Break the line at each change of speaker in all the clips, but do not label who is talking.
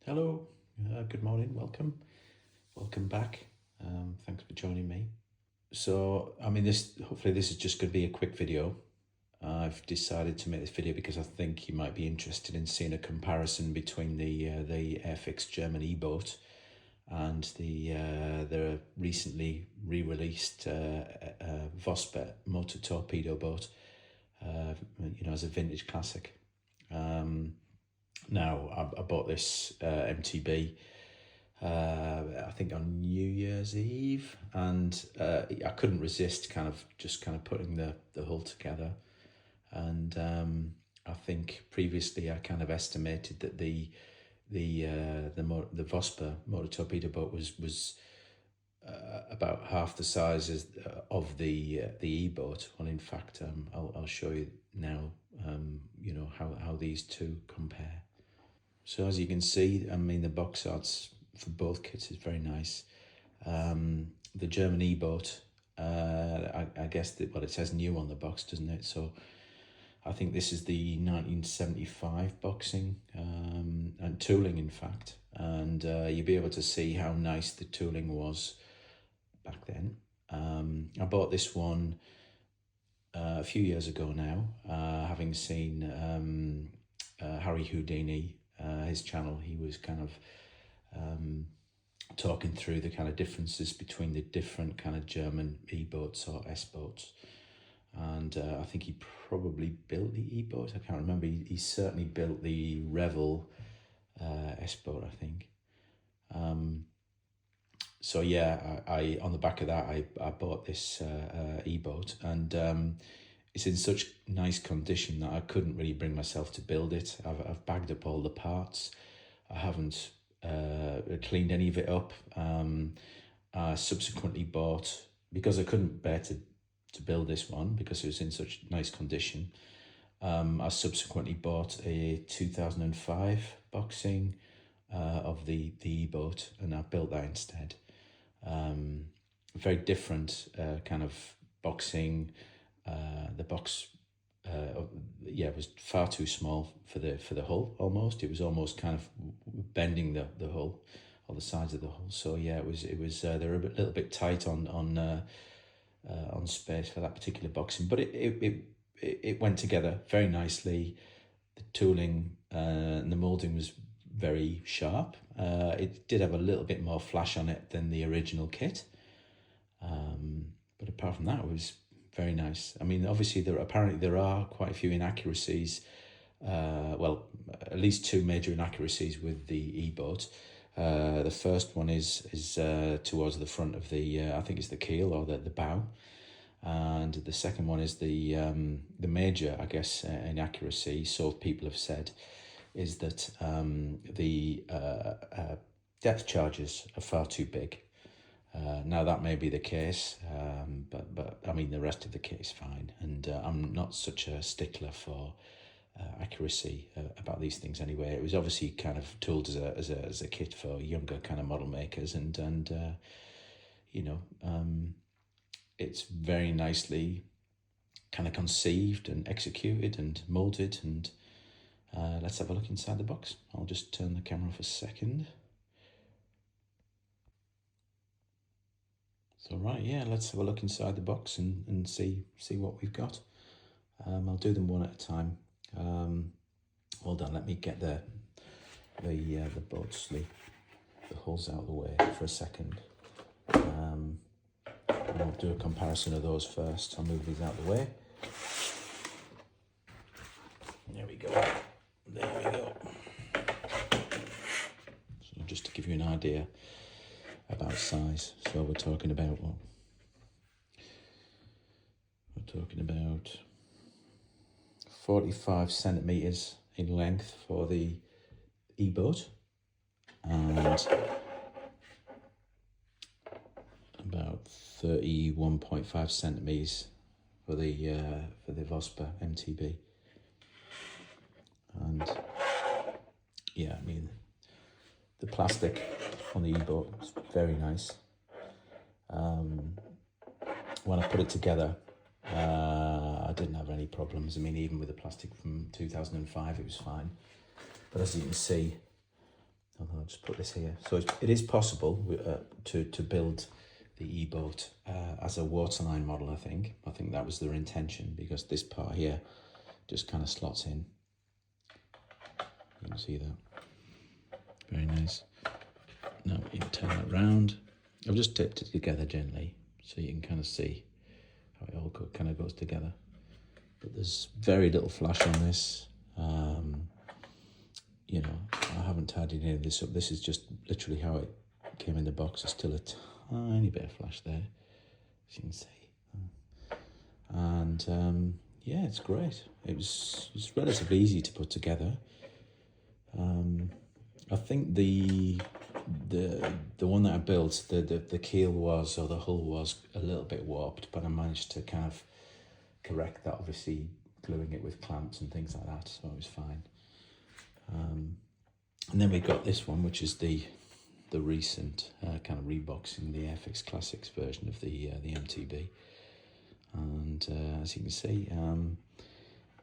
Hello, good morning, welcome back. Thanks for joining me. So, hopefully this is just going to be a quick video. I've decided to make this video because I think you might be interested in seeing a comparison between the Airfix German e-boat and the recently re-released Vosper motor torpedo boat, as a vintage classic. Now, I bought this MTB, I think on New Year's Eve, and I couldn't resist kind of putting the hull together. And I think previously I kind of estimated that the Vosper motor torpedo boat was about half the size of the e-boat. Well, in fact, I'll show you now. How these two compare. So as you can see, the box arts for both kits is very nice. The German e-boat, I guess that, well, it says new on the box, doesn't it? So I think this is the 1975 boxing and tooling, in fact. And you'll be able to see how nice the tooling was back then. I bought this one a few years ago now, having seen Harry Houdini, his channel. He was kind of talking through the kind of differences between the different kind of German e-boats or S-boats. And I think he probably built the e-boat. I can't remember. He certainly built the Revel S-boat, I think. So yeah, I on the back of that, I bought this e-boat, and it's in such nice condition that I couldn't really bring myself to build it. I've bagged up all the parts. I haven't cleaned any of it up. I subsequently bought, because I couldn't bear to build this one because it was in such nice condition, I subsequently bought a 2005 boxing of the e-boat, and I built that instead. Very different kind of boxing. The box, was far too small for the hull. Almost, it was almost kind of bending the hull, or the sides of the hull. So yeah, it was they were a little bit tight on space for that particular boxing, but it went together very nicely. The tooling and the moulding was very sharp. It did have a little bit more flash on it than the original kit, but apart from that, it was very nice. Obviously there are quite a few inaccuracies. Well, at least two major inaccuracies with the e-boat. The first one is towards the front of the I think it's the keel or the bow, and the second one is the major, I guess, inaccuracy, so people have said, is that the depth charges are far too big. Now that may be the case, but the rest of the kit is fine, and I'm not such a stickler for accuracy about these things anyway. It was obviously kind of tooled as a kit for younger kind of model makers, and it's very nicely kind of conceived and executed and molded. And let's have a look inside the box. I'll just turn the camera off a second. So right, yeah, let's have a look inside the box and see what we've got. I'll do them one at a time. Hold on, let me get the boat sleeve, the hulls out of the way for a second. I'll do a comparison of those first. I'll move these out of the way. There we go. There we go. So just to give you an idea about size, so we're talking about 45 centimeters in length for the e-boat, and about 31.5 centimeters for the Vosper MTB. And yeah, the plastic on the e-boat is very nice. When I put it together, I didn't have any problems. even with the plastic from 2005, it was fine. But as you can see I'll just put this here. So it is possible to build the e-boat as a waterline model, I think. I think that was their intention, because this part here just kind of slots in. You can see that. Very nice. Now you can turn that round. I've just tipped it together gently so you can kind of see how it all kind of goes together. But there's very little flash on this. You know, I haven't tidied any of this up. This is just literally how it came in the box. There's still a tiny bit of flash there, as you can see. And yeah, it's great. It's relatively easy to put together. I think the one that I built, the keel was, or the hull was, a little bit warped, but I managed to kind of correct that, obviously gluing it with clamps and things like that, so it was fine. And then we got this one, which is the recent kind of reboxing, the Airfix Classics version of the MTB. And as you can see,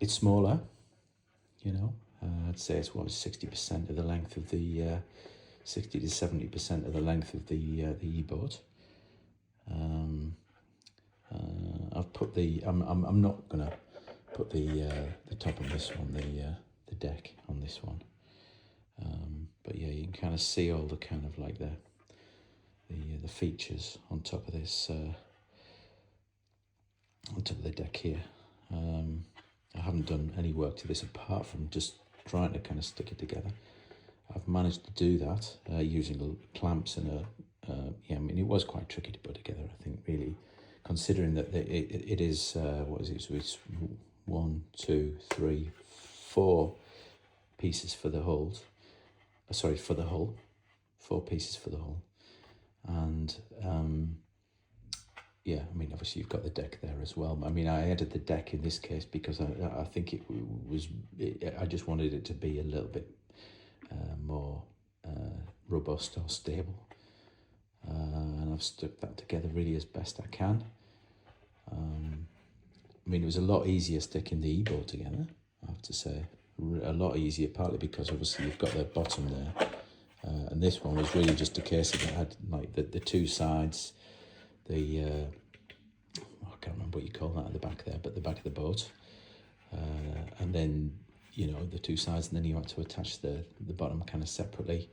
it's smaller, you know. I'd say it's 60% of the length of the 60 to 70% of the length of the e-boat. I've put the I'm not gonna put the top on this one, the deck on this one. But yeah, you can kind of see all the kind of like the features on top of this on top of the deck here. I haven't done any work to this apart from just trying to kind of stick it together. I've managed to do that using clamps and yeah, I mean, it was quite tricky to put together, I think, really, considering that it is what is it? So it's 1, 2, 3, 4 pieces for the hulls. Sorry, for the hull, 4 pieces for the hull, and yeah, I mean, obviously you've got the deck there as well. I mean, I added the deck in this case because I think I just wanted it to be a little bit more robust or stable, and I've stuck that together really as best I can. I mean, it was a lot easier sticking the e-boat together, I have to say. A lot easier, partly because obviously you've got the bottom there, and this one was really just a case of it had like the two sides, I can't remember what you call that at the back there, but the back of the boat, and then, you know, the two sides, and then you had to attach the bottom kind of separately,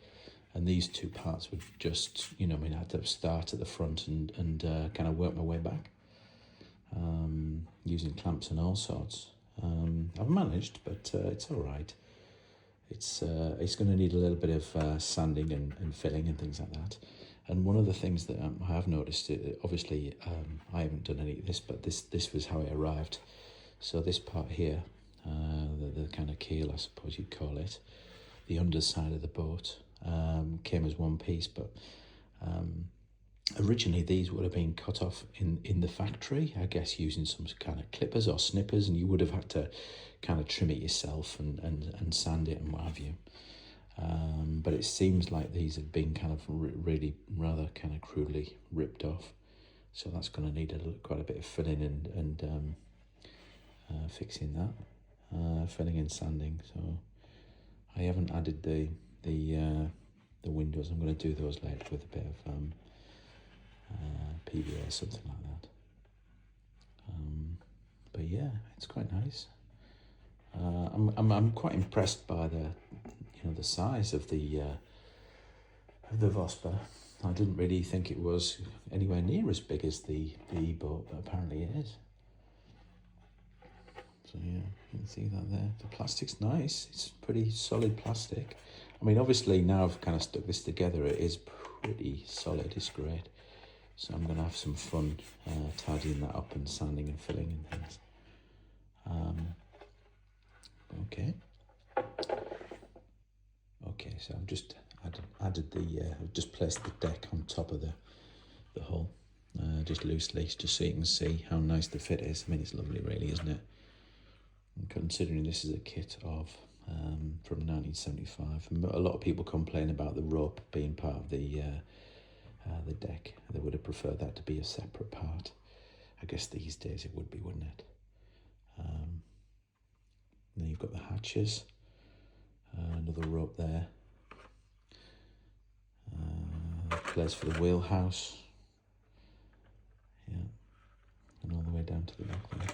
and these two parts would just, you know, I mean, I had to start at the front and kind of work my way back, using clamps and all sorts. I've managed, but it's all right. It's going to need a little bit of sanding and filling and things like that. And one of the things that I have noticed, obviously, I haven't done any of this, but this was how it arrived. So this part here, the kind of keel, I suppose you'd call it, the underside of the boat, came as one piece, but originally these would have been cut off in the factory, I guess, using some kind of clippers or snippers, and you would have had to kind of trim it yourself and sand it and what have you. But it seems like these have been kind of really rather kind of crudely ripped off, so that's going to need quite a bit of filling and fixing that, filling and sanding. So I haven't added the windows. I'm going to do those later with a bit of PVA or something like that. But yeah, it's quite nice. I'm quite impressed by the size of the Vosper. I didn't really think it was anywhere near as big as the e-boat, but apparently it is. So yeah, you can see that there. The plastic's nice. It's pretty solid plastic. I mean, obviously now I've kind of stuck this together, it is pretty solid. It's great. So I'm going to have some fun tidying that up and sanding and filling and things. Okay, so I've just added I've just placed the deck on top of the hull, just loosely, just so you can see how nice the fit is. I mean, it's lovely, really, isn't it? And considering this is a kit of from 1975, a lot of people complain about the rope being part of the deck. They would have preferred that to be a separate part. I guess these days it would be, wouldn't it? Then you've got the hatches, another rope there, place for the wheelhouse. Yeah, and all the way down to the back there.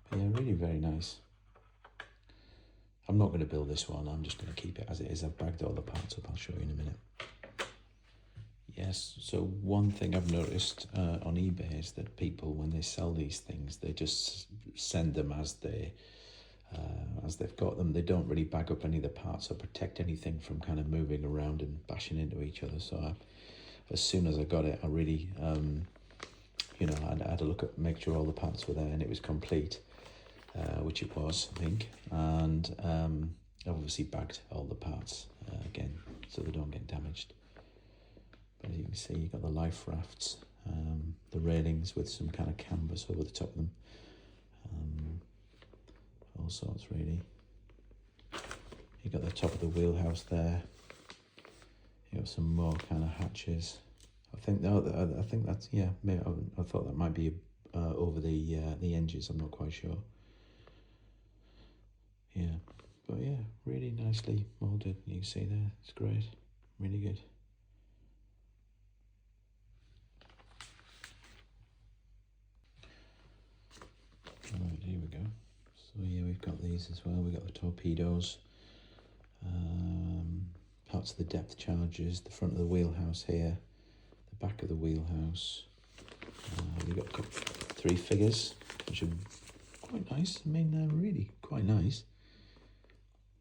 But yeah, really very nice. I'm not going to build this one, I'm just going to keep it as it is. I've bagged all the parts up, I'll show you in a minute. Yes, so one thing I've noticed on eBay is that people, when they sell these things, they just send them as they've got them. They don't really bag up any of the parts or protect anything from kind of moving around and bashing into each other. So as soon as I got it, I really, you know, I had a look at, make sure all the parts were there and it was complete, which it was, I think. And I've obviously bagged all the parts again, so they don't get damaged. But as you can see, you've got the life rafts, the railings with some kind of canvas over the top of them. All sorts, really. You've got the top of the wheelhouse there. You've got some more kind of hatches. I think that's, yeah, maybe I thought that might be over the hinges, I'm not quite sure. Yeah, but yeah, really nicely moulded. You can see there, it's great, really good. Right, here we go. So yeah, we've got these as well. We've got the torpedoes, parts of the depth charges, the front of the wheelhouse here, the back of the wheelhouse. We've got 3 figures, which are quite nice. I mean, they're really quite nice.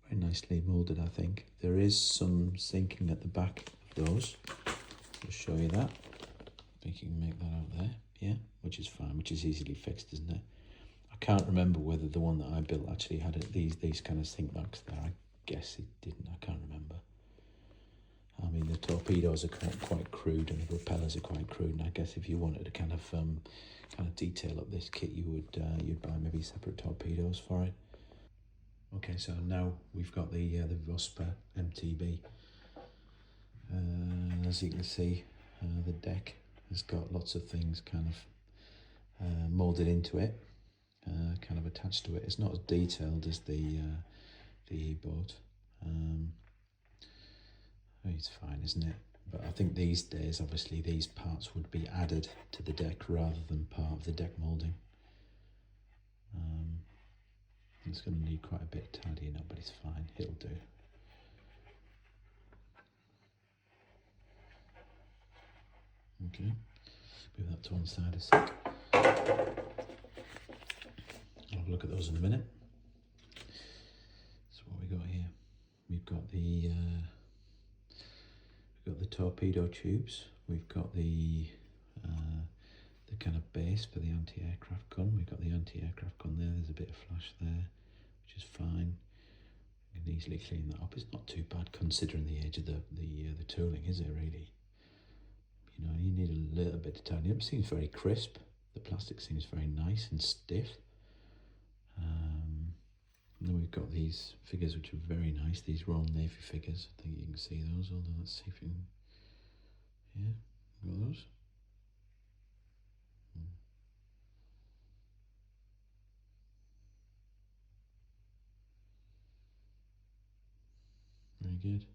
Very nicely moulded, I think. There is some sinking at the back of those. I'll show you that. I think you can make that out there. Yeah, which is fine, which is easily fixed, isn't it? I can't remember whether the one that I built actually had these kind of sink marks there. I guess it didn't. I can't remember. I mean, the torpedoes are quite crude, and the propellers are quite crude. And I guess if you wanted to kind of detail up this kit, you'd buy maybe separate torpedoes for it. Okay, so now we've got the Vosper MTB. As you can see, the deck has got lots of things kind of moulded into it, kind of attached to it. It's not as detailed as the E-boat. It's fine, isn't it? But I think these days, obviously, these parts would be added to the deck rather than part of the deck moulding. It's going to need quite a bit of tidying up, but it's fine. It'll do. Okay, move that to one side a sec. I'll have a look at those in a minute. So what we got here? We've got the torpedo tubes. We've got the kind of base for the anti-aircraft gun. We've got the anti-aircraft gun there. There's a bit of flash there, which is fine. You can easily clean that up. It's not too bad considering the age of the tooling, is it really? You know, you need a little bit to tidy up. It seems very crisp. The plastic seems very nice and stiff. And then we've got these figures which are very nice. These Royal Navy figures. I think you can see those. Although let's see if you can. Yeah, got those. Very good.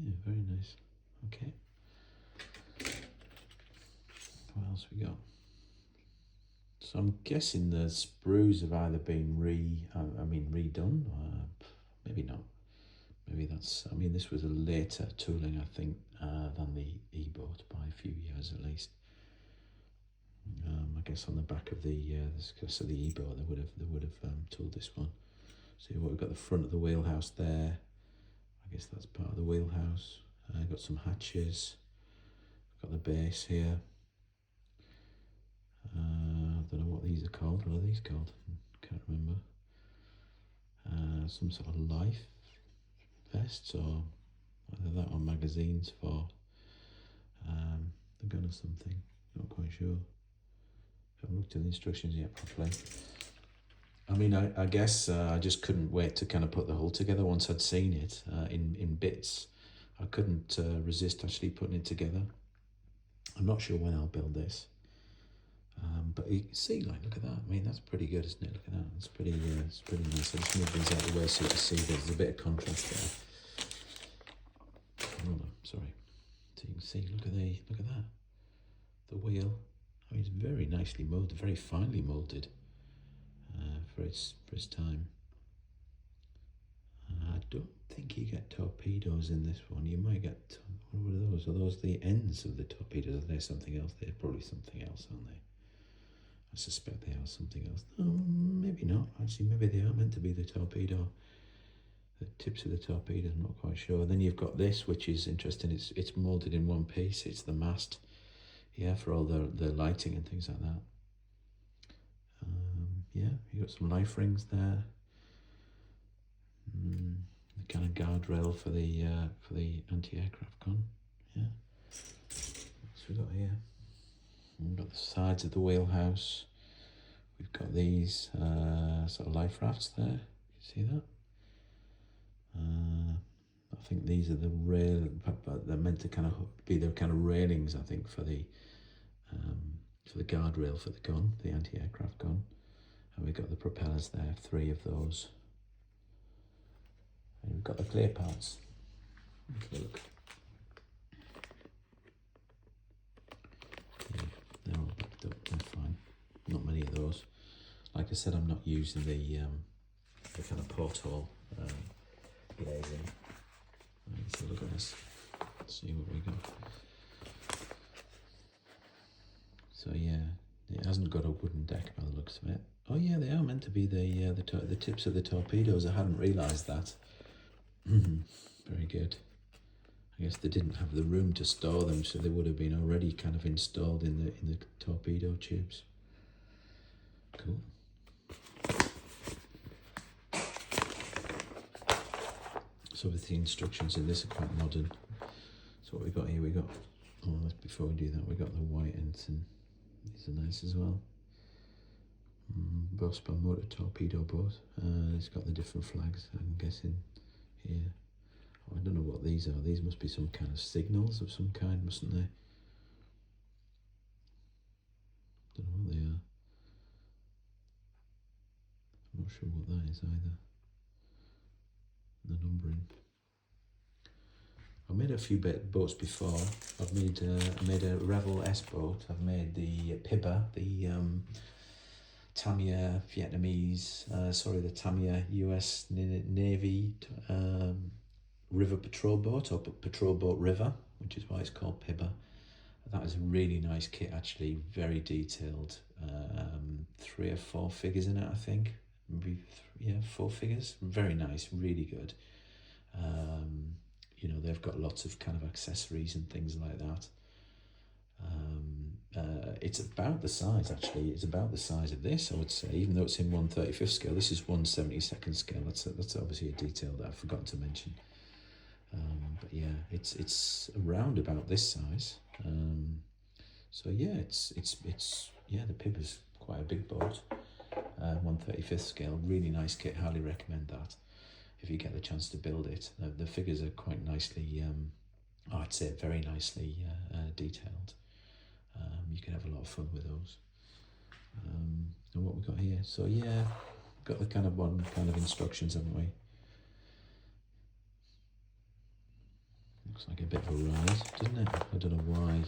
Yeah, very nice. Okay. What else we got? So I'm guessing the sprues have either been redone. Maybe not. Maybe that's. I mean, this was a later tooling, I think, than the E-boat by a few years at least. I guess on the back of the E-boat, they would have tooled this one. So we've got the front of the wheelhouse there. I guess that's part of the wheelhouse. Got some hatches. Got the base here. I don't know what these are called. What are these called? Can't remember. Some sort of life vests, or either that or magazines for the gun or something. Not quite sure. Haven't looked at the instructions yet properly. I mean, I guess I just couldn't wait to kind of put the whole together once I'd seen it in bits. I couldn't resist actually putting it together. I'm not sure when I'll build this. But you can see, like, look at that. I mean, that's pretty good, isn't it? Look at that. It's pretty nice. I just move these out of the way so you can see there's a bit of contrast there. Oh, no, sorry. So you can see, look at that. The wheel. I mean, it's very nicely molded, very finely molded for its time. I don't think you get torpedoes in this one. You might get, what are those? Are those the ends of the torpedoes? Are they something else? They're probably something else, aren't they? I suspect they are something else. No, maybe not. Actually, maybe they are meant to be the torpedo. The tips of the torpedo, I'm not quite sure. Then you've got this, which is interesting. It's molded in one piece. It's the mast, yeah, for all the lighting and things like that. Yeah, you got some life rings there. The kind of guardrail for the anti-aircraft gun. Yeah. What's we got here? We've got the sides of the wheelhouse. We've got these sort of life rafts there. You see that? I think these are the rail, but they're meant to kind of be the kind of railings, I think, for the guardrail for the gun, the anti-aircraft gun. And we've got the propellers there, 3 of those. And we've got the clear parts. Look. Yeah, they're all backed up, they're fine. Not many of those. Like I said, I'm not using the kind of porthole glazing. So look at this. Let's see what we got. So yeah, it hasn't got a wooden deck by the looks of it. Oh yeah, they are meant to be the tips of the torpedoes. I hadn't realised that. Very good. I guess they didn't have the room to store them, so they would have been already kind of installed in the torpedo tubes. Cool. So with the instructions in this are quite modern. So what we got here, before we do that, we got the white ensign. These are nice as well. Vosper motor torpedo boat. It's got the different flags, I'm guessing, here. Oh, I don't know what these are. These must be some kind of signals of some kind, mustn't they? Don't know what they are. I'm not sure what that is either. The numbering. I've made a few boats before. I made a Revel S boat. I've made the Pibba, the Tamiya Vietnamese, the Tamiya US Navy river patrol boat, or patrol boat river, which is why it's called Pibba. That is a really nice kit, actually, very detailed. 3 or 4 figures in it, I think. Maybe 4 figures. Very nice, really good. You know, they've got lots of kind of accessories and things like that. It's about the size, actually. It's about the size of this, I would say, even though it's in 1/35th scale. This is 1/72nd scale. That's obviously a detail that I forgot to mention. But yeah, it's around about this size. So yeah, it's the Pibba's quite a big boat. 1/35th scale, really nice kit. Highly recommend that if you get the chance to build it. The figures are quite nicely, I'd say very nicely detailed. You can have a lot of fun with those. And what we got here? So yeah, got the kind of instructions, haven't we? Looks like a bit of a ride, doesn't it? I don't know why.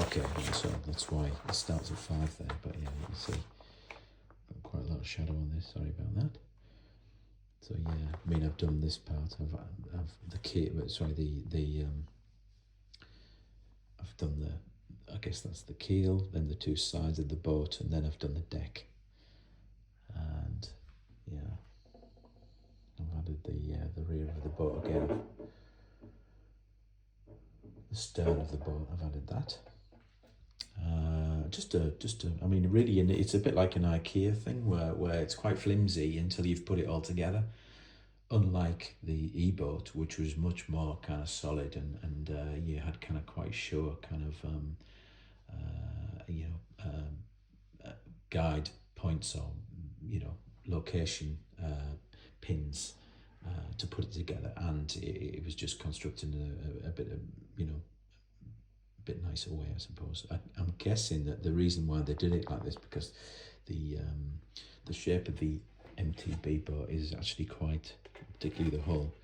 Okay, so that's why it starts at 5 there. But yeah, you can see got quite a lot of shadow on this. Sorry about that. So yeah, I mean, I've done this part. I've the kit, but sorry, I've done I guess that's the keel, then the 2 sides of the boat, and then I've done the deck. And yeah, I've added the rear of the boat again. The stern of the boat, I've added that. I mean, really, it's a bit like an IKEA thing where it's quite flimsy until you've put it all together. Unlike the e-boat, which was much more kind of solid and you had kind of quite sure kind of guide points or location pins to put it together, and it was just constructing a bit of bit nicer way, I suppose. I'm guessing that the reason why they did it like this, because the shape of the MTB boat is actually quite, particularly the hull,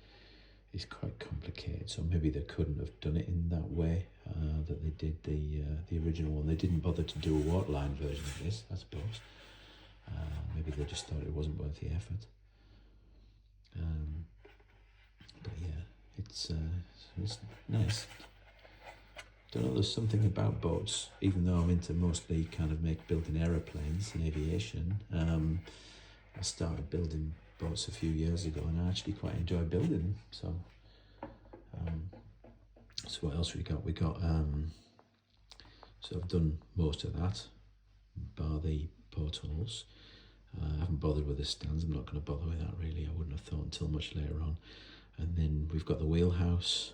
is quite complicated. So maybe they couldn't have done it in that way that they did the original one. They didn't bother to do a waterline version of this, I suppose. Maybe they just thought it wasn't worth the effort. But yeah, it's nice. Don't know, there's something about boats, even though I'm into mostly kind of building aeroplanes and aviation. I started building boats a few years ago, and I actually quite enjoy building them. So what else we got? We got so I've done most of that, bar the portholes. I haven't bothered with the stands. I'm not going to bother with that really. I wouldn't have thought until much later on. And then we've got the wheelhouse,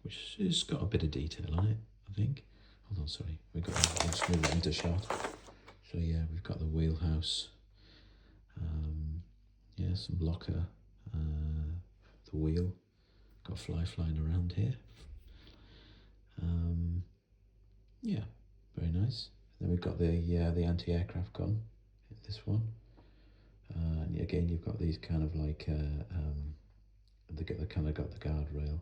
which has got a bit of detail on it, I think. Hold on, sorry. Let's move that into shot. So yeah, we've got the wheelhouse. Yeah, some locker. The wheel. Got a fly flying around here. Yeah, very nice. Then we've got the anti-aircraft gun. This one. And again, you've got these kind of like they kind of got the guardrail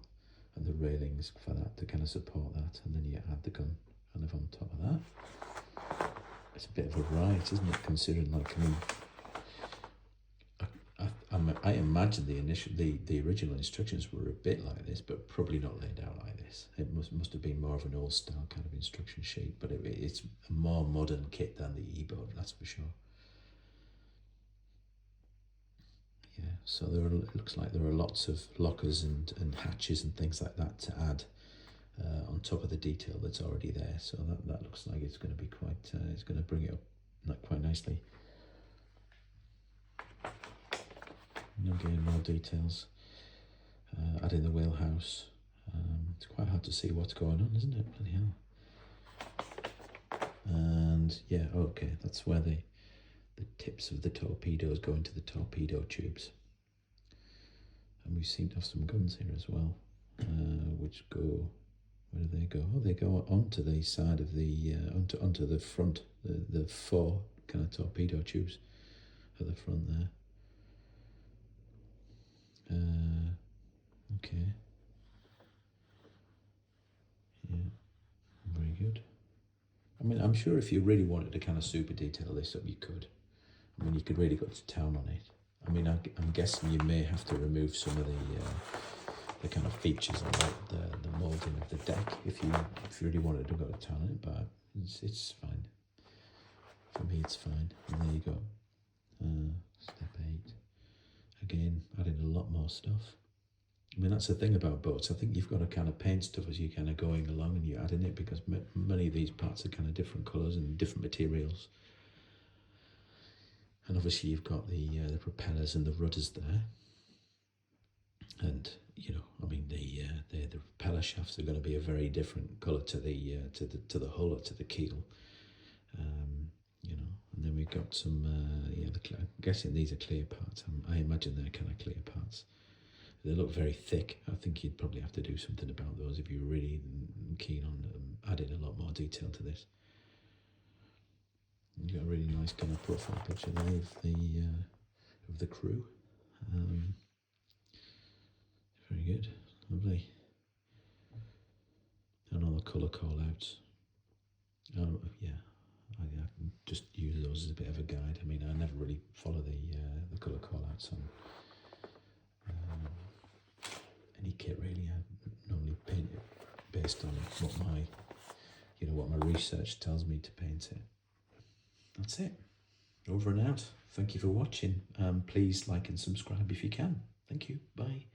and the railings for that to kind of support that, and then you add the gun kind of on top of that. It's a bit of a riot, isn't it? Considering, like, I imagine the original instructions were a bit like this, but probably not laid out like this. It must have been more of an old style kind of instruction sheet, but it's a more modern kit than the e-boat, that's for sure. Yeah, so it looks like there are lots of lockers and hatches and things like that to add on top of the detail that's already there. So that looks like it's going to be quite, it's going to bring it up quite nicely. And again, more details. Adding the wheelhouse. It's quite hard to see what's going on, isn't it? Bloody hell. And yeah, okay, that's where the tips of the torpedoes go into the torpedo tubes. And we seem to have some guns here as well, which go, where do they go? Oh, they go onto the side of the, onto the front, the four kind of torpedo tubes at the front there. Okay. Yeah, very good. I mean, I'm sure if you really wanted to kind of super detail this up, you could. I mean, you could really go to town on it. I mean, I'm guessing you may have to remove some of the kind of features on the moulding of the deck if you really wanted to go to town on it, but it's fine. For me, it's fine. And there you go. Step 8. Again, adding a lot more stuff. I mean, that's the thing about boats. I think you've got to kind of paint stuff as you're kind of going along and you're adding it, because many of these parts are kind of different colours and different materials. And obviously you've got the propellers and the rudders there. And, you know, I mean, the propeller shafts are going to be a very different colour to the hull or to the keel. You know, and then we've got some, I'm guessing these are clear parts. I imagine they're kind of clear parts. They look very thick. I think you'd probably have to do something about those if you're really keen on adding a lot more detail to this. You've got a really nice kind of profile picture there of the crew. Very good, lovely. And all the colour call-outs. Yeah, I can just use those as a bit of a guide. I mean, I never really follow the colour call-outs on any kit really. I normally paint it based on what my research tells me to paint it. That's it. Over and out. Thank you for watching. Please like and subscribe if you can. Thank you. Bye.